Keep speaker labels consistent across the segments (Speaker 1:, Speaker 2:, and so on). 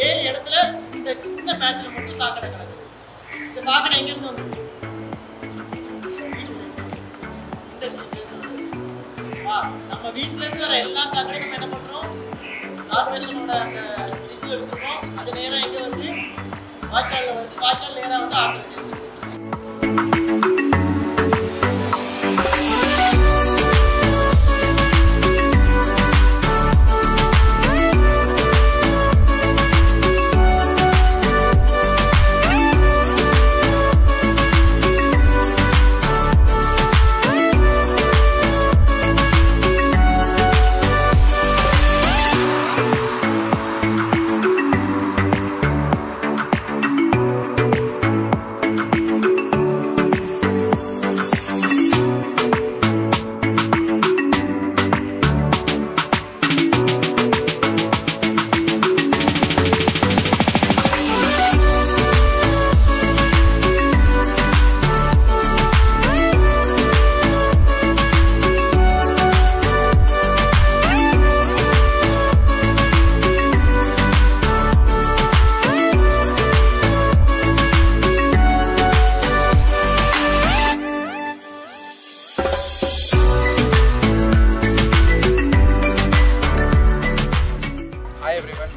Speaker 1: 7 இடத்துல இந்த சின்ன பேட்ச்ல மட்டும் சாக்கடை கிடக்குது. இந்த சாக்கடை எங்கிருந்து வந்து நம்ம வீட்டுல இருந்து வர எல்லா சாக்கடையும் நம்ம என்ன பண்றோம், கார்பரேஷனோட அந்த டிச்சில் விட்டுறோம். அது நேரம் எங்க வந்து வாய்க்காலில் வந்து வாய்க்கால் நேராக வந்து ஆற்றுல சேர்ந்து.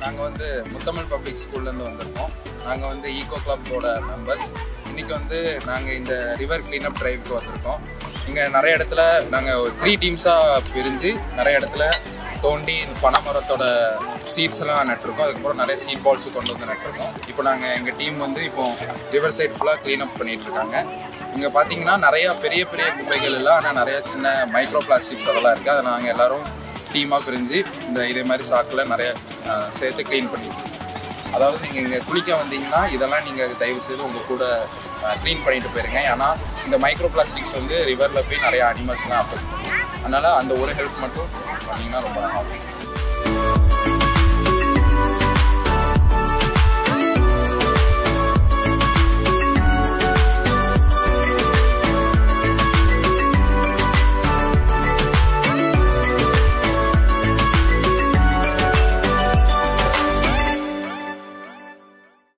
Speaker 2: நாங்கள் வந்து முத்தமிழ் பப்ளிக் ஸ்கூல்லேருந்து வந்திருக்கோம். நாங்கள் வந்து ஈகோ கிளப்போட மெம்பர்ஸ். இன்றைக்கி வந்து நாங்கள் இந்த ரிவர் கிளீனப் ட்ரைவுக்கு வந்திருக்கோம். இங்கே நிறைய இடத்துல நாங்கள் 3 டீம்ஸாக பிரிஞ்சு நிறைய இடத்துல தோண்டி பனைமரத்தோட சீட்ஸ் எல்லாம் நட்டிருக்கோம். அதுக்கப்புறம் நிறைய சீட் பால்ஸு கொண்டு வந்து நட்டிருக்கோம். இப்போ நாங்கள் எங்கள் டீம் வந்து இப்போது ரிவர் சைட் ஃபுல்லாக க்ளீனப் பண்ணிகிட்ருக்காங்க. இங்கே பார்த்தீங்கன்னா நிறையா பெரிய பெரிய குப்பைகள் இல்லை, ஆனால் நிறையா சின்ன மைக்ரோ பிளாஸ்டிக்ஸ் அதெல்லாம் இருக்குது. அதை நாங்கள் எல்லோரும் டீமாக பிரிஞ்சு இதே மாதிரி சாக்கில் நிறைய சேர்த்து க்ளீன் பண்ணிடுவோம். அதாவது நீங்கள் இங்கே குளிக்க வந்தீங்கன்னா இதெல்லாம் நீங்கள் தயவுசெய்து உங்கள் கூட க்ளீன் பண்ணிட்டு போயிருங்க. ஏன்னா இந்த மைக்ரோ பிளாஸ்டிக்ஸ் வந்து ரிவரில் போய் நிறையா அனிமல்ஸ்லாம் அஃபெக்ட் பண்ணும். அதனால் அந்த ஒரு ஹெல்ப் மட்டும் பண்ணிங்கன்னா ரொம்ப நல்லா இருக்கும்.